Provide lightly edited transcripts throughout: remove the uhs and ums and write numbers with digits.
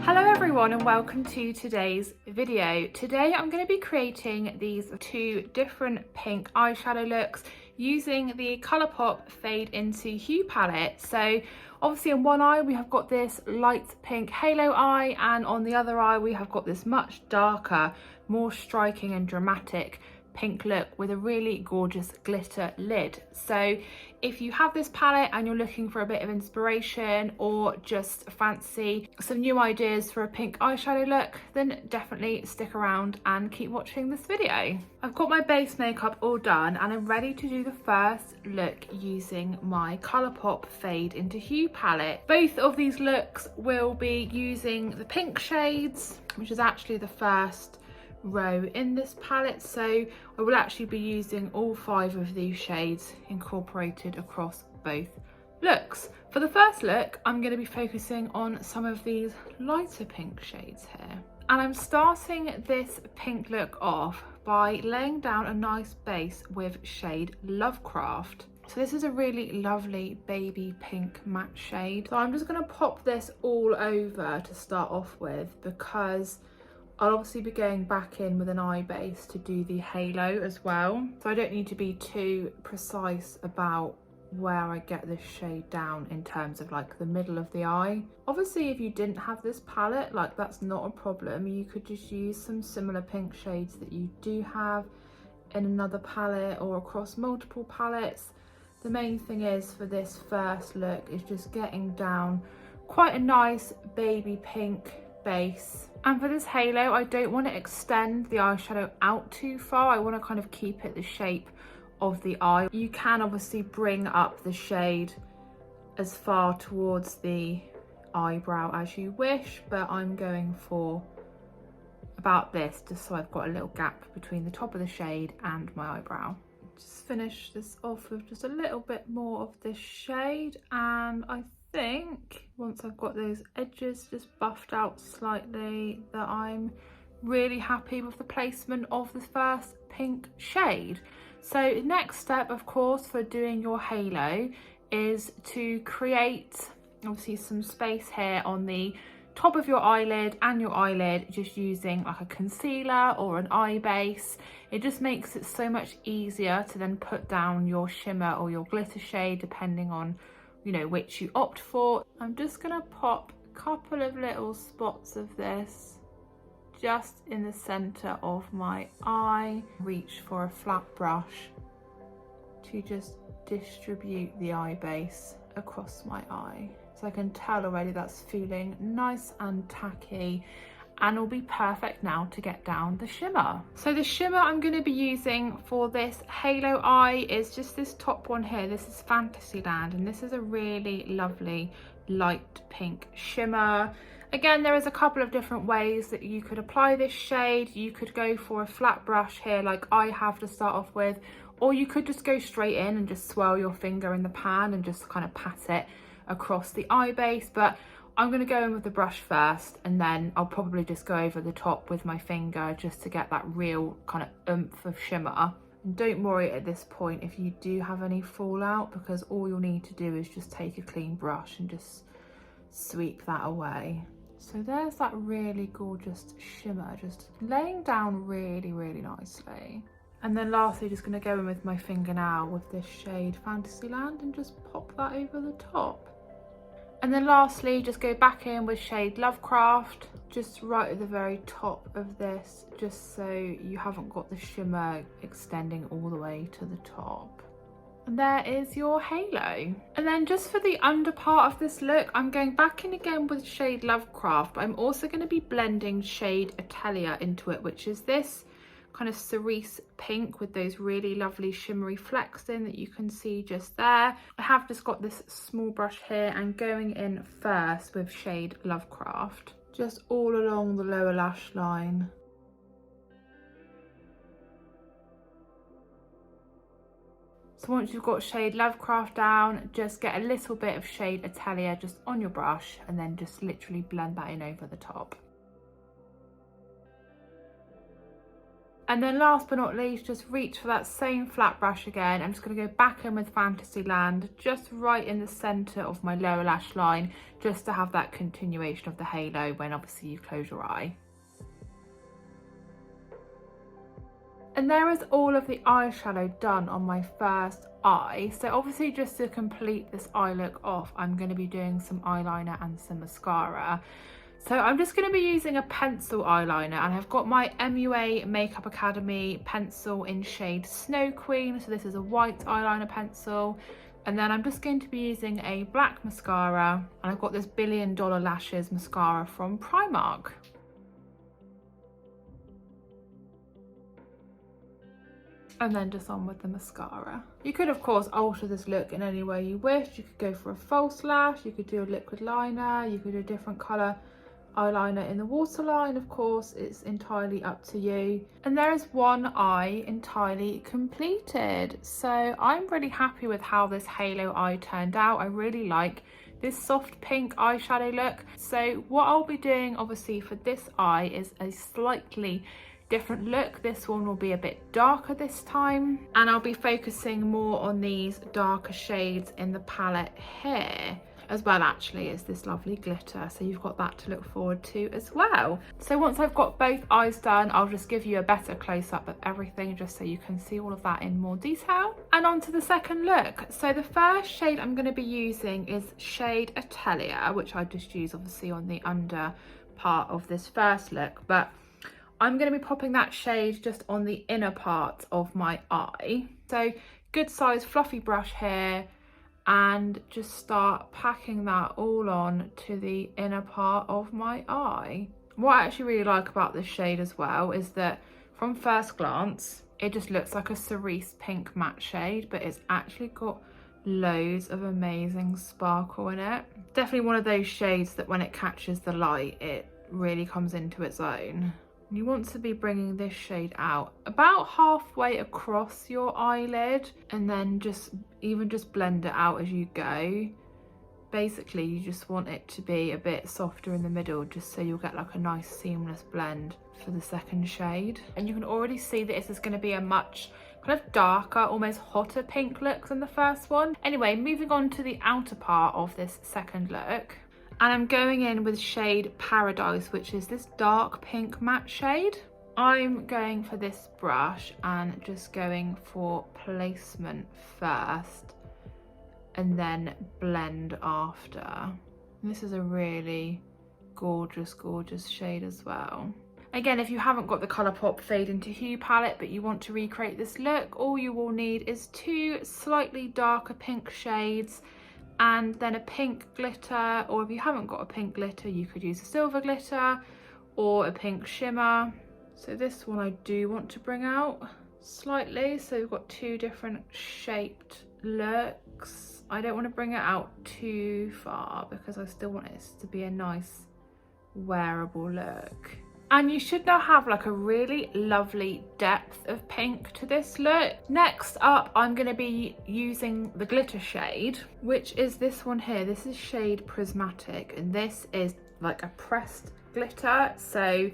Hello everyone and welcome to today's video. Today I'm going to be creating these two different pink eyeshadow looks using the Colourpop Fade into Hue palette. So obviously in one eye we have got this light pink halo eye, and on the other eye we have got this much darker, more striking and dramatic pink look with a really gorgeous glitter lid. So if you have this palette and you're looking for a bit of inspiration or just fancy some new ideas for a pink eyeshadow look, then definitely stick around and keep watching this video. I've got my base makeup all done and I'm ready to do the first look using my Colourpop Fade into Hue palette. Both of these looks will be using the pink shades, which is actually the first row in this palette, so I will actually be using all 5 of these shades incorporated across both looks. For the first look I'm going to be focusing on some of these lighter pink shades here, and I'm starting this pink look off by laying down a nice base with shade Lovecraft. So this is a really lovely baby pink matte shade, so I'm just going to pop this all over to start off with, because I'll obviously be going back in with an eye base to do the halo as well. So I don't need to be too precise about where I get this shade down in terms of like the middle of the eye. Obviously if you didn't have this palette, like that's not a problem. You could just use some similar pink shades that you do have in another palette or across multiple palettes. The main thing is for this first look is just getting down quite a nice baby pink base. And for this halo, I don't want to extend the eyeshadow out too far. I want to kind of keep it the shape of the eye. You can obviously bring up the shade as far towards the eyebrow as you wish, but I'm going for about this, just so I've got a little gap between the top of the shade and my eyebrow. Just finish this off with just a little bit more of this shade, and I think once I've got those edges just buffed out slightly, that I'm really happy with the placement of the first pink shade. So next step, of course, for doing your halo is to create obviously some space here on the top of your eyelid and your eyelid, just using like a concealer or an eye base. It just makes it so much easier to then put down your shimmer or your glitter shade depending on, you know, which you opt for. I'm just gonna pop a couple of little spots of this just in the center of my eye. Reach for a flat brush to just distribute the eye base across my eye. So I can tell already that's feeling nice and tacky, and will be perfect now to get down the shimmer. So the shimmer I'm going to be using for this halo eye is just this top one here. This is Fantasyland, and this is a really lovely light pink shimmer. Again, there is a couple of different ways that you could apply this shade. You could go for a flat brush here like I have to start off with, or you could just go straight in and just swirl your finger in the pan and just kind of pat it across the eye base. But I'm going to go in with the brush first, and then I'll probably just go over the top with my finger just to get that real kind of oomph of shimmer. And don't worry at this point if you do have any fallout, because all you'll need to do is just take a clean brush and just sweep that away. So there's that really gorgeous shimmer just laying down really, really nicely. And then lastly, just going to go in with my finger now with this shade Fantasyland and just pop that over the top. And then lastly, just go back in with shade Lovecraft, just right at the very top of this, just so you haven't got the shimmer extending all the way to the top. And there is your halo. And then just for the under part of this look, I'm going back in again with shade Lovecraft, but I'm also going to be blending shade Atelier into it, which is this kind of cerise pink with those really lovely shimmery flecks in that you can see just there. I have just got this small brush here and going in first with shade Lovecraft, just all along the lower lash line. So once you've got shade Lovecraft down, just get a little bit of shade Atelier just on your brush and then just literally blend that in over the top. And then last but not least, just reach for that same flat brush again. I'm just going to go back in with Fantasyland, just right in the centre of my lower lash line, just to have that continuation of the halo when obviously you close your eye. And there is all of the eyeshadow done on my first eye. So obviously just to complete this eye look off, I'm going to be doing some eyeliner and some mascara. So I'm just going to be using a pencil eyeliner, and I've got my MUA Makeup Academy pencil in shade Snow Queen. So this is a white eyeliner pencil. And then I'm just going to be using a black mascara, and I've got this Billion Dollar Lashes mascara from Primark. And then just on with the mascara. You could of course alter this look in any way you wish. You could go for a false lash, you could do a liquid liner, you could do a different colour eyeliner in the waterline. Of course, it's entirely up to you. And there is one eye entirely completed. So I'm really happy with how this halo eye turned out. I really like this soft pink eyeshadow look. So what I'll be doing obviously for this eye is a slightly different look. This one will be a bit darker this time, and I'll be focusing more on these darker shades in the palette here, as well actually as this lovely glitter, so you've got that to look forward to as well. So once I've got both eyes done, I'll just give you a better close-up of everything just so you can see all of that in more detail. And on to the second look. So the first shade I'm going to be using is shade Atelier, which I just used obviously on the under part of this first look, but I'm going to be popping that shade just on the inner part of my eye. So good size fluffy brush here, and just start packing that all on to the inner part of my eye. What I actually really like about this shade as well is that from first glance it just looks like a cerise pink matte shade, but it's actually got loads of amazing sparkle in it. Definitely one of those shades that when it catches the light it really comes into its own. You want to be bringing this shade out about halfway across your eyelid, and then just blend it out as you go. Basically you just want it to be a bit softer in the middle, just so you'll get like a nice seamless blend for the second shade. And you can already see that this is going to be a much kind of darker, almost hotter pink look than the first one. Anyway, moving on to the outer part of this second look. And I'm going in with shade Paradise, which is this dark pink matte shade. I'm going for this brush and just going for placement first and then blend after. And this is a really gorgeous, gorgeous shade as well. Again, if you haven't got the Colourpop Fade into Hue palette but you want to recreate this look, all you will need is two slightly darker pink shades and then a pink glitter, or if you haven't got a pink glitter you could use a silver glitter or a pink shimmer. So this one I do want to bring out slightly, so we've got two different shaped looks. I don't want to bring it out too far because I still want it to be a nice wearable look. And you should now have like a really lovely depth of pink to this look. Next up, I'm going to be using the glitter shade, which is this one here. This is shade Prismatic, and this is like a pressed glitter. So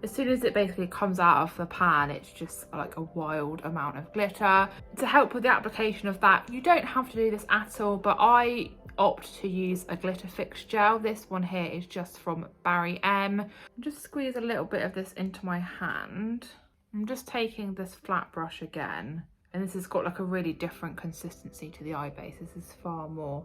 as soon as it basically comes out of the pan, it's just like a wild amount of glitter. To help with the application of that, you don't have to do this at all, but I opt to use a glitter fix gel. This one here is just from Barry M. Just squeeze a little bit of this into my hand. I'm just taking this flat brush again, and this has got like a really different consistency to the eye base. This is far more,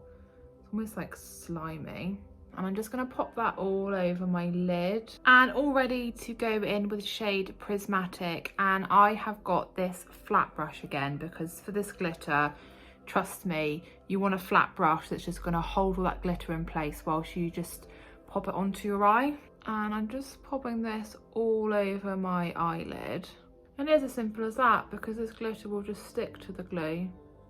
it's almost like slimy. And I'm just going to pop that all over my lid. And all ready to go in with shade Prismatic. And I have got this flat brush again, because for this glitter, trust me, you want a flat brush that's just going to hold all that glitter in place whilst you just pop it onto your eye. And I'm just popping this all over my eyelid. And it's as simple as that, because this glitter will just stick to the glue.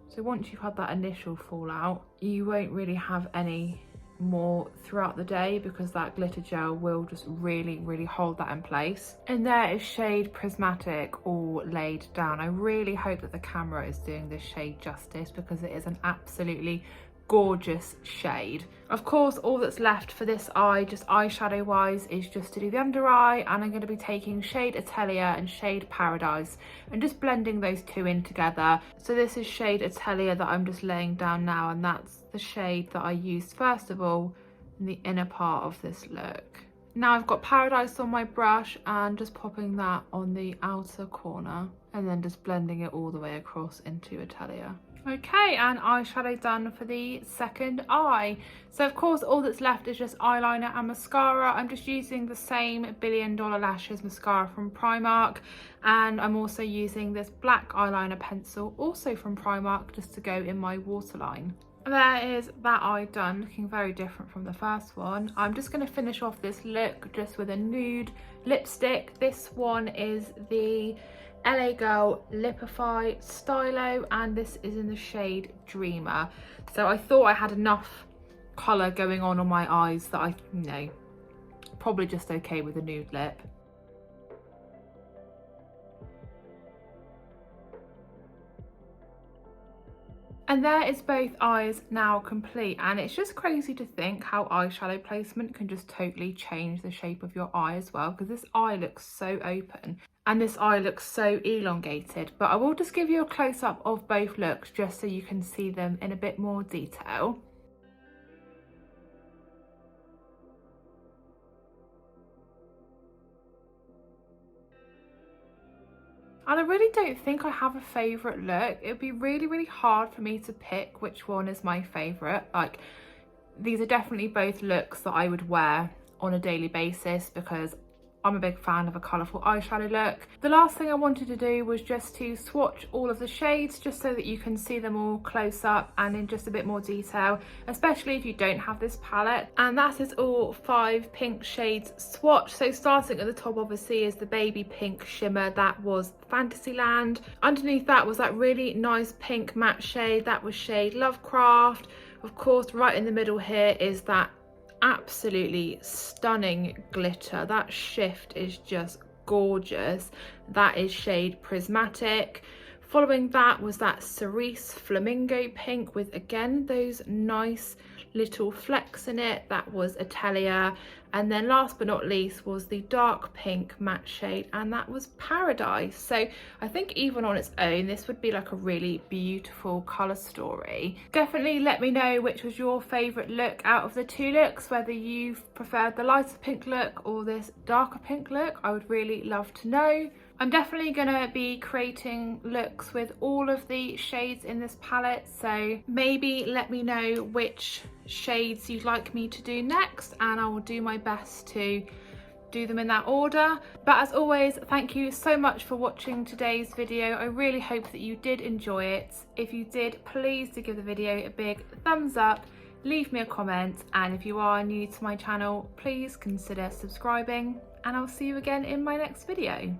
So once you've had that initial fallout, you won't really have any more throughout the day, because that glitter gel will just really hold that in place. And there is shade Prismatic all laid down. I really hope that the camera is doing this shade justice, because it is an absolutely gorgeous shade. Of course, all that's left for this eye, just eyeshadow wise, is just to do the under eye, and I'm going to be taking shade Atelier and shade Paradise and just blending those two in together. So this is shade Atelier that I'm just laying down now, and that's the shade that I used first of all in the inner part of this look. Now I've got Paradise on my brush and just popping that on the outer corner and then just blending it all the way across into Atelier. Okay, and eyeshadow done for the second eye. So of course all that's left is just eyeliner and mascara. I'm just using the same $1 Billion Lashes mascara from Primark, and I'm also using this black eyeliner pencil also from Primark just to go in my waterline. There is that eye done, looking very different from the first one. I'm just going to finish off this look just with a nude lipstick. This one is the LA Girl Lipify Stylo, and this is in the shade Dreamer. So I thought I had enough colour going on my eyes that I, you know, probably just okay with a nude lip. And there is both eyes now complete, and it's just crazy to think how eyeshadow placement can just totally change the shape of your eye as well, because this eye looks so open and this eye looks so elongated. But I will just give you a close-up of both looks just so you can see them in a bit more detail. And I really don't think I have a favourite look. It would be really hard for me to pick which one is my favourite. Like, these are definitely both looks that I would wear on a daily basis because I'm a big fan of a colourful eyeshadow look. The last thing I wanted to do was just to swatch all of the shades just so that you can see them all close up and in just a bit more detail, especially if you don't have this palette. And that is all 5 pink shades swatched. So starting at the top obviously is the baby pink shimmer, that was Fantasyland. Underneath that was that really nice pink matte shade, that was shade Lovecraft. Of course, right in the middle here is that absolutely stunning glitter. That shift is just gorgeous. That is shade Prismatic. Following that was that cerise flamingo pink with again those nice little flecks in it, that was Atelier. And then last but not least was the dark pink matte shade, and that was Paradise. So I think even on its own this would be like a really beautiful colour story. Definitely let me know which was your favourite look out of the two looks, whether you preferred the lighter pink look or this darker pink look. I would really love to know. I'm definitely going to be creating looks with all of the shades in this palette, so maybe let me know which shades you'd like me to do next and I will do my best to do them in that order. But as always, thank you so much for watching today's video. I really hope that you did enjoy it. If you did, please do give the video a big thumbs up, leave me a comment, and if you are new to my channel, please consider subscribing, and I'll see you again in my next video.